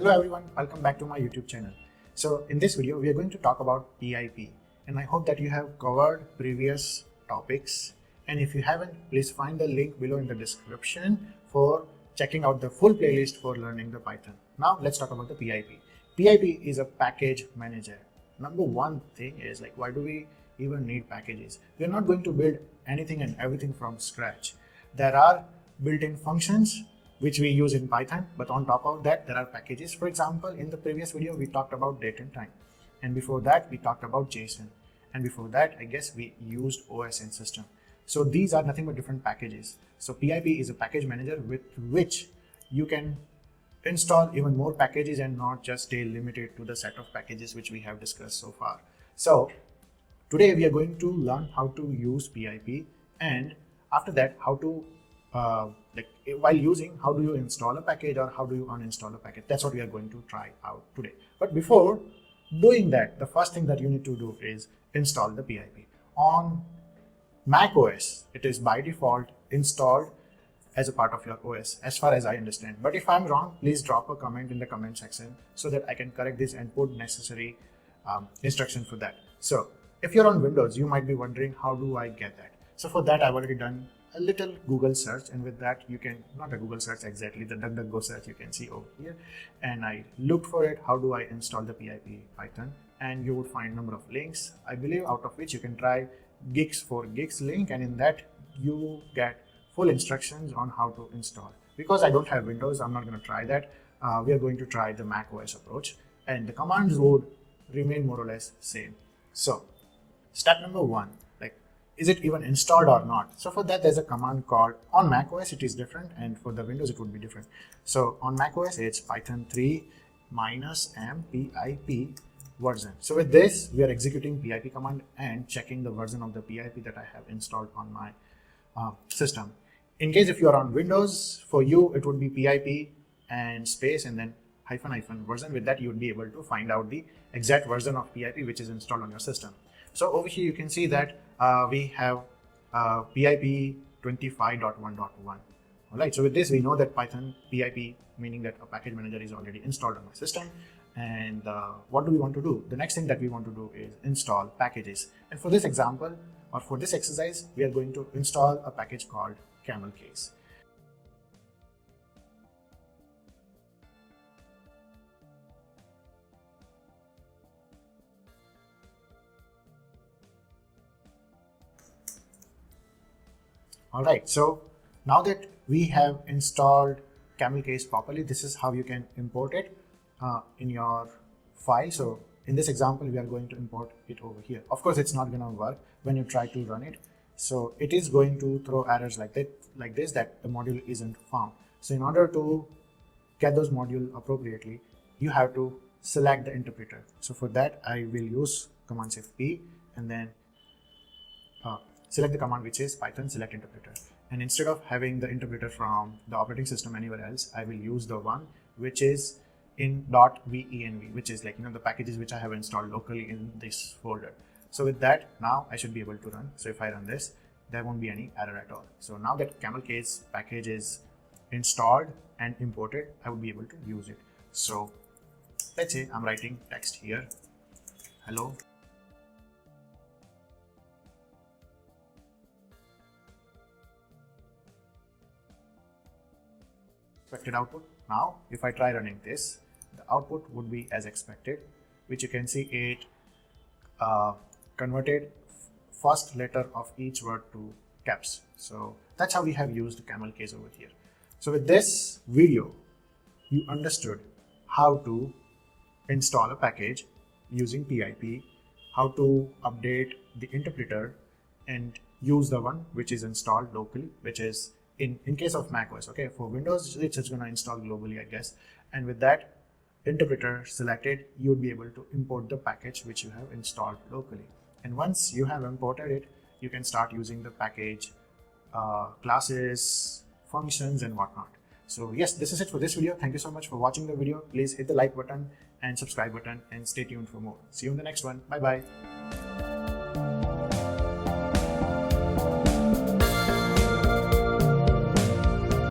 Hello everyone, welcome back to my YouTube channel. So in this video, we are going to talk about PIP, and I hope that you have covered previous topics. And if you haven't, please find the link below in the description for checking out the full playlist for learning the Python. Now let's talk about the PIP. PIP is a package manager. Number one thing is why do we even need packages? We are not going to build anything and everything from scratch. There are built-in functions which we use in Python, but on top of that, there are packages. For example, in the previous video, we talked about date and time. And before that, we talked about JSON. And before that, I guess we used OS and system. So these are nothing but different packages. So PIP is a package manager with which you can install even more packages and not just stay limited to the set of packages which we have discussed so far. So today we are going to learn how to use PIP, and after that, how to while using, how do you install a package or how do you uninstall a package? That's what we are going to try out today. But before doing that, the first thing that you need to do is install the PIP. On Mac OS, it is by default installed as a part of your OS, as far as I understand. But if I'm wrong, please drop a comment in the comment section so that I can correct this and put necessary instruction for that. So if you're on Windows, you might be wondering, how do I get that? So for that, I've already done a little Google search, and with that you can, not a Google search exactly, the DuckDuckGo search you can see over here, and I looked for it, how do I install the PIP Python, and you would find number of links, I believe, out of which you can try Gigs for Gigs link, and in that you get full instructions on how to install. Because I don't have Windows, I'm not going to try that. We are going to try the Mac OS approach, and the commands would remain more or less same. So step number one, is it even installed or not? So for that, there's a command called, on Mac OS it is different, and for the Windows it would be different. So on Mac OS it's Python 3 -m pip version. So with this, we are executing PIP command and checking the version of the PIP that I have installed on my system. In case if you are on Windows, for you it would be PIP and space and then -- version. With that, you would be able to find out the exact version of PIP which is installed on your system. So over here you can see that we have PIP 25.1.1. Alright, so with this we know that Python PIP, meaning that a package manager is already installed on my system. And what do we want to do? The next thing that we want to do is install packages. And for this example, or for this exercise, we are going to install a package called Camel Case. Alright, so now that we have installed Camel Case properly, this is how you can import it in your file. So in this example, we are going to import it over here. Of course, it's not going to work when you try to run it. So it is going to throw errors like this, that the module isn't found. So in order to get those modules appropriately, you have to select the interpreter. So for that, I will use command shift P and then select the command which is Python select interpreter. And instead of having the interpreter from the operating system anywhere else, I will use the one which is in .venv, which is the packages which I have installed locally in this folder. So with that, now I should be able to run. So if I run this, there won't be any error at all. So now that Camel Case package is installed and imported, I would be able to use it. So let's say I'm writing text here, hello. Expected output. Now if I try running this, the output would be as expected, which you can see it converted first letter of each word to caps. So that's how we have used Camel Case over here. So with this video, you understood how to install a package using PIP, how to update the interpreter and use the one which is installed locally, which is in case of Mac OS. Okay, for Windows it's just going to install globally, I guess. And with that interpreter selected, you would be able to import the package which you have installed locally. And once you have imported it, you can start using the package classes, functions and whatnot. So yes, this is it for this video. Thank you so much for watching the video. Please hit the like button and subscribe button and stay tuned for more. See you in the next one. Bye bye.